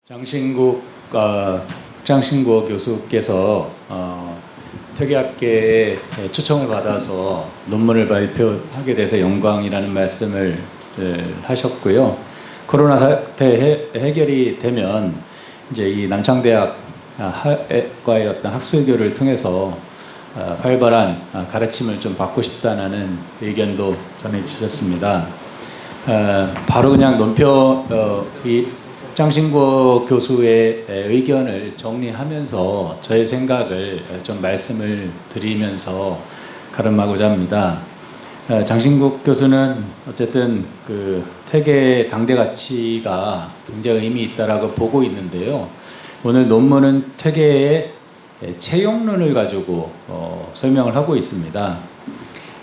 장신구 교수께서 퇴계학계에 초청을 받아서 논문을 발표하게 돼서 영광이라는 말씀을 하셨고요. 코로나 사태 해결이 되면 이제 이 남창대학과의 어떤 학술교를 통해서 활발한 가르침을 좀 받고 싶다는 의견도 전해주셨습니다. 바로 그냥 이 장신구 교수의 의견을 정리하면서 저의 생각을 좀 말씀을 드리면서 가름하고자 합니다. 장신구 교수는 어쨌든 그 퇴계 당대 가치가 굉장히 의미 있다라고 보고 있는데요. 오늘 논문은 퇴계의 채용론을 가지고 설명을 하고 있습니다.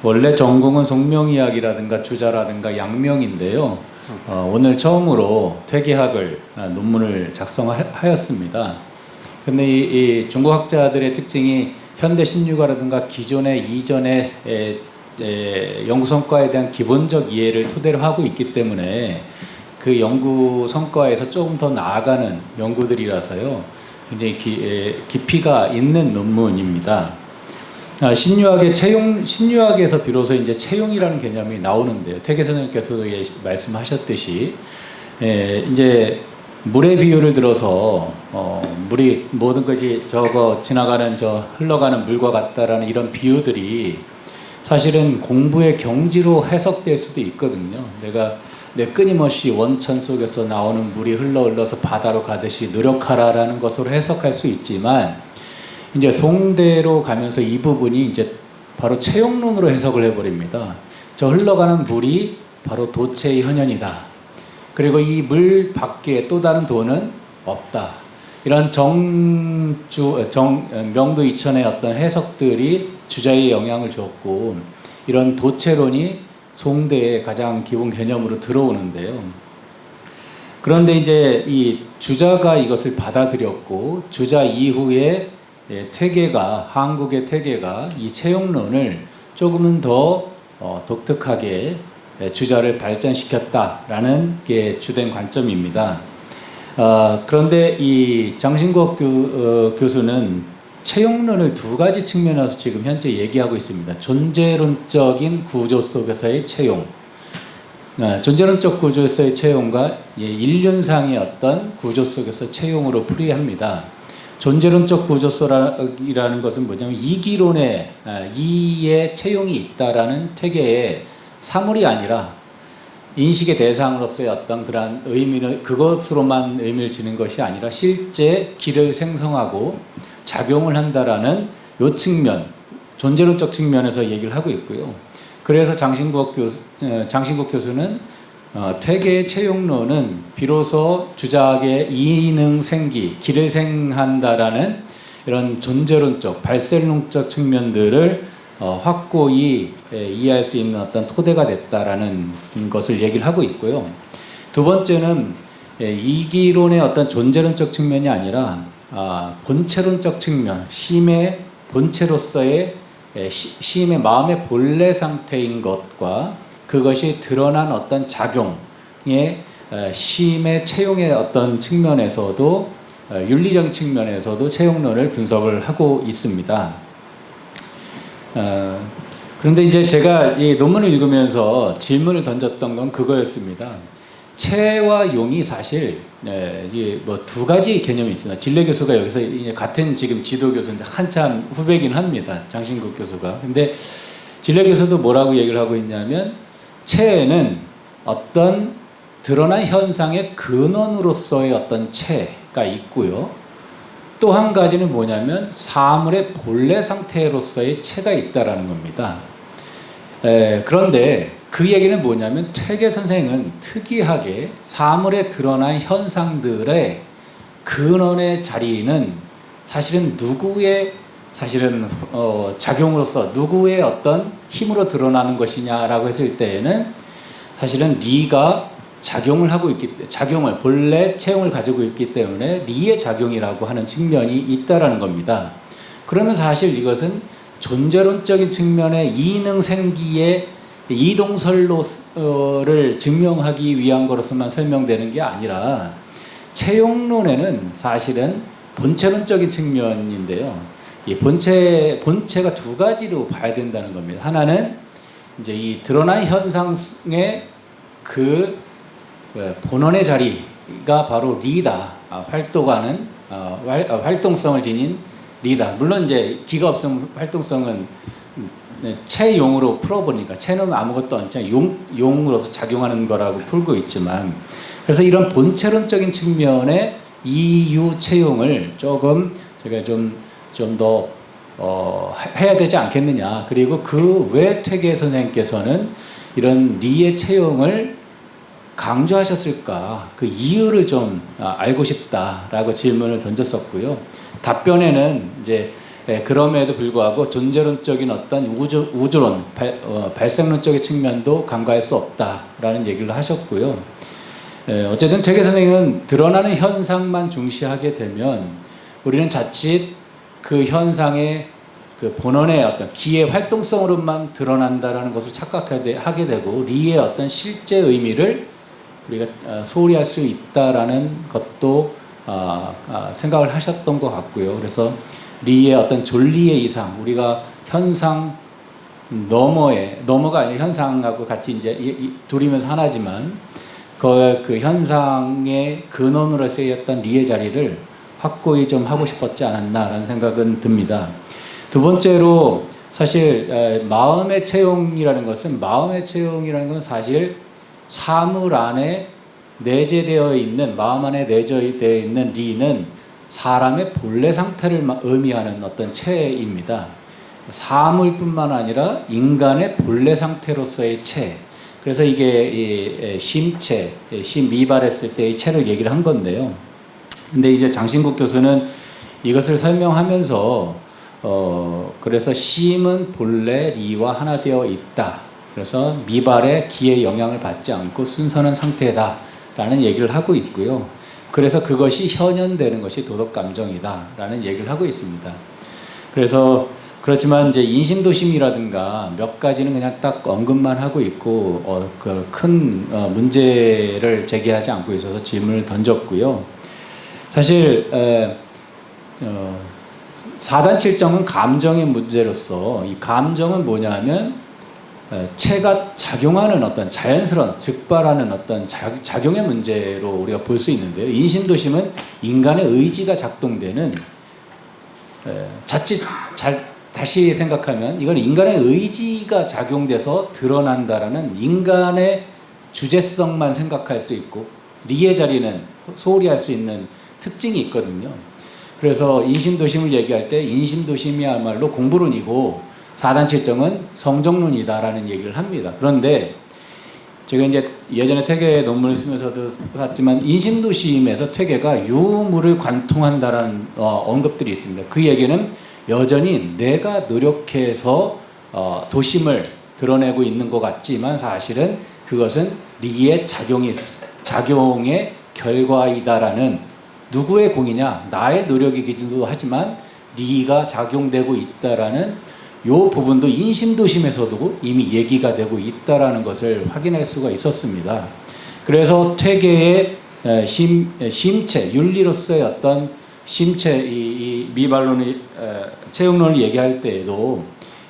원래 전공은 송명이학이라든가 주자라든가 양명인데요. 오늘 처음으로 퇴계학을 논문을 작성하였습니다. 근데 이 중국 학자들의 특징이 현대 신유가라든가 기존의 이전의 연구 성과에 대한 기본적 이해를 토대로 하고 있기 때문에 그 연구 성과에서 조금 더 나아가는 연구들이라서요. 굉장히 깊이가 있는 논문입니다. 신유학에서 비로소 이제 채용이라는 개념이 나오는데요. 퇴계 선생님께서도 말씀하셨듯이, 이제 물의 비유를 들어서, 물이 모든 것이 흘러가는 물과 같다라는 이런 비유들이 사실은 공부의 경지로 해석될 수도 있거든요. 내 끊임없이 원천 속에서 나오는 물이 흘러서 바다로 가듯이 노력하라라는 것으로 해석할 수 있지만, 이제 송대로 가면서 이 부분이 이제 바로 채용론으로 해석을 해버립니다. 저 흘러가는 물이 바로 도체의 현현이다. 그리고 이 물 밖에 또 다른 도는 없다. 이런 명도 이천의 어떤 해석들이 주자에 영향을 줬고, 이런 도체론이 송대의 가장 기본 개념으로 들어오는데요. 그런데 이제 이 주자가 이것을 받아들였고, 주자 이후에 한국의 퇴계가 이 채용론을 조금은 더 독특하게 주자를 발전시켰다라는 게 주된 관점입니다. 그런데 이 장신구 교수는 채용론을 두 가지 측면에서 지금 현재 얘기하고 있습니다. 존재론적인 구조 속에서의 채용, 존재론적 구조에서의 채용과 인륜상의 어떤 구조 속에서 채용으로 풀이합니다. 존재론적 구조소라는 것은 뭐냐면 이의 채용이 있다라는 퇴계의 사물이 아니라 인식의 대상으로서의 어떤 그러한 의미를, 그것으로만 의미를 지는 것이 아니라 실제 기를 생성하고 작용을 한다라는 요 측면, 존재론적 측면에서 얘기를 하고 있고요. 그래서 장신국 교수는 퇴계의 채용론은 비로소 주자의 이능생기, 기를 생한다라는 이런 존재론적, 발생론적 측면들을 확고히 이해할 수 있는 어떤 토대가 됐다라는 것을 얘기를 하고 있고요. 두 번째는 이기론의 어떤 존재론적 측면이 아니라 본체론적 측면, 시임의 본체로서의 시임의 마음의 본래 상태인 것과 그것이 드러난 어떤 작용의 시임의 채용의 어떤 측면에서도 윤리적인 측면에서도 채용론을 분석을 하고 있습니다. 그런데 이제 제가 이 논문을 읽으면서 질문을 던졌던 건 그거였습니다. 채와 용이 사실 두 가지 개념이 있습니다. 진례 교수가 여기서 같은 지금 지도 교수인데 한참 후배긴 합니다. 장신국 교수가. 근데 진례 교수도 뭐라고 얘기를 하고 있냐면, 채는 어떤 드러난 현상의 근원으로서의 어떤 채가 있고요. 또 한 가지는 뭐냐면 사물의 본래 상태로서의 채가 있다라는 겁니다. 그런데 그 얘기는 뭐냐면 퇴계 선생은 특이하게 사물에 드러난 현상들의 근원의 자리는 사실은 작용으로서 누구의 어떤 힘으로 드러나는 것이냐라고 했을 때에는 사실은 리가 본래 채용을 가지고 있기 때문에 리의 작용이라고 하는 측면이 있다라는 겁니다. 그러면 사실 이것은 존재론적인 측면의 이능생기의 이동설로를 증명하기 위한 것으로서만 설명되는 게 아니라 채용론에는 사실은 본체론적인 측면인데요. 이 본체가 두 가지로 봐야 된다는 겁니다. 하나는 이제 이 드러난 현상의 그 본원의 자리가 바로 리다, 활동성을 지닌 리다. 물론 이제 기가 없으면 활동성은 채용으로 풀어보니까 채는 아무것도 않잖아요. 용으로서 작용하는 거라고 풀고 있지만, 그래서 이런 본체론적인 측면의 이유 채용을 조금 제가 좀 더 해야 되지 않겠느냐. 그리고 그 외 퇴계 선생님께서는 이런 리의 채용을 강조하셨을까? 그 이유를 좀 알고 싶다라고 질문을 던졌었고요. 답변에는 이제 그럼에도 불구하고 존재론적인 어떤 우주론, 발생론적인 측면도 간과할 수 없다라는 얘기를 하셨고요. 어쨌든 퇴계 선생님은 드러나는 현상만 중시하게 되면 우리는 자칫 그 현상의 그 본원의 어떤 기의 활동성으로만 드러난다라는 것을 착각하게 되고 리의 어떤 실제 의미를 우리가 소홀히 할 수 있다라는 것도 생각을 하셨던 것 같고요. 그래서 리의 어떤 존리의 이상, 우리가 현상 너머가 아니라 현상하고 같이 이제 둘이면서 하나지만 그 현상의 근원으로 쓰였던 리의 자리를 확고히 좀 하고 싶었지 않았나라는 생각은 듭니다. 두 번째로 사실 마음의 채용이라는 것은 사실 사물 안에 내재되어 있는, 마음 안에 내재되어 있는 리는 사람의 본래 상태를 의미하는 어떤 체입니다. 사물뿐만 아니라 인간의 본래 상태로서의 체. 그래서 이게 심체, 미발했을 때의 체를 얘기를 한 건데요. 근데 이제 장신국 교수는 이것을 설명하면서 그래서 심은 본래 리와 하나 되어 있다. 그래서 미발의 기의 영향을 받지 않고 순선한 상태다라는 얘기를 하고 있고요. 그래서 그것이 현현되는 것이 도덕 감정이다라는 얘기를 하고 있습니다. 그래서 그렇지만 이제 인심도심이라든가 몇 가지는 그냥 딱 언급만 하고 있고 큰 문제를 제기하지 않고 있어서 질문을 던졌고요. 사실 4단 7정은 감정의 문제로서 이 감정은 뭐냐면 체가 작용하는 어떤 자연스러운 즉발하는 어떤 작용의 문제로 우리가 볼 수 있는데요. 인심도심은 인간의 의지가 작동되는 자칫 다시 생각하면 이건 인간의 의지가 작용돼서 드러난다라는 인간의 주제성만 생각할 수 있고 리의 자리는 소홀히 할 수 있는 특징이 있거든요. 그래서 인심도심을 얘기할 때 인심도심이야말로 공부론이고 4단 7정은 성정론이다라는 얘기를 합니다. 그런데 제가 이제 예전에 퇴계 논문을 쓰면서도 봤지만 인심도심에서 퇴계가 유무를 관통한다라는 언급들이 있습니다. 그 얘기는 여전히 내가 노력해서 도심을 드러내고 있는 것 같지만 사실은 그것은 리의 작용의 결과이다라는, 누구의 공이냐? 나의 노력이기도 하지만 리가 작용되고 있다라는 요 부분도 인심도심에서도 이미 얘기가 되고 있다라는 것을 확인할 수가 있었습니다. 그래서 퇴계의 심체, 윤리로서의 어떤 심체, 이 미발론의 채용론을 얘기할 때에도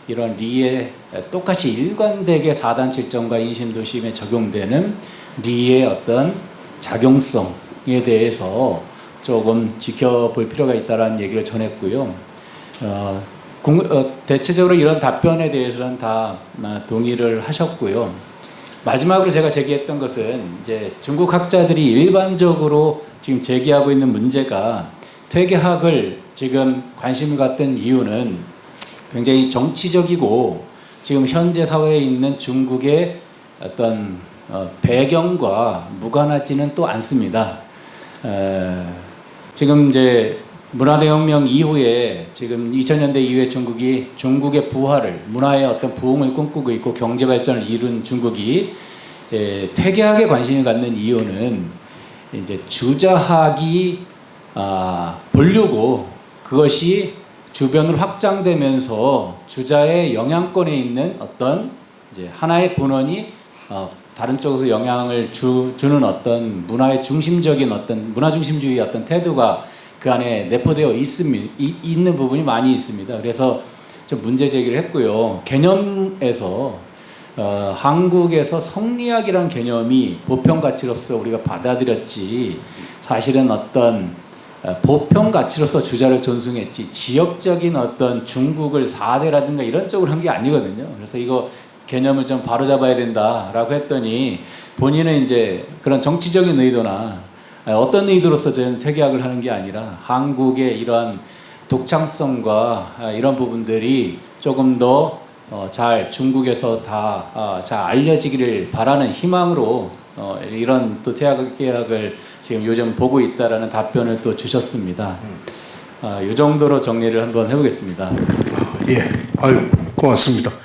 이런 리의 똑같이 일관되게 4단 7정과 인심도심에 적용되는 리의 어떤 작용성에 대해서 조금 지켜볼 필요가 있다는 얘기를 전했고요. 대체적으로 이런 답변에 대해서는 다 동의를 하셨고요. 마지막으로 제가 제기했던 것은 이제 중국 학자들이 일반적으로 지금 제기하고 있는 문제가 퇴계학을 지금 관심을 갖던 이유는 굉장히 정치적이고 지금 현재 사회에 있는 중국의 어떤 배경과 무관하지는 또 않습니다. 지금 이제 문화대혁명 이후에 지금 2000년대 이후에 중국의 부활을, 문화의 어떤 부흥을 꿈꾸고 있고 경제 발전을 이룬 중국이 퇴계학에 관심을 갖는 이유는 이제 주자학이 본류고 그것이 주변으로 확장되면서 주자의 영향권에 있는 어떤 이제 하나의 본원이 다른 쪽에서 영향을 주는 어떤 문화 중심주의 어떤 태도가 그 안에 내포되어 있는 부분이 많이 있습니다. 그래서 좀 문제 제기를 했고요. 개념에서 한국에서 성리학이라는 개념이 보편 가치로서 우리가 받아들였지 사실은 어떤 보편 가치로서 주자를 존중했지 지역적인 어떤 중국을 4대라든가 이런 쪽으로 한 게 아니거든요. 그래서 이거 개념을 좀 바로잡아야 된다라고 했더니 본인은 이제 그런 정치적인 의도나 어떤 의도로서 저는 퇴계학을 하는 게 아니라 한국의 이러한 독창성과 이런 부분들이 조금 더 잘 중국에서 다 잘 알려지기를 바라는 희망으로 이런 또 퇴계학을 지금 요즘 보고 있다라는 답변을 또 주셨습니다. 이 정도로 정리를 한번 해보겠습니다. 예, 아유 고맙습니다.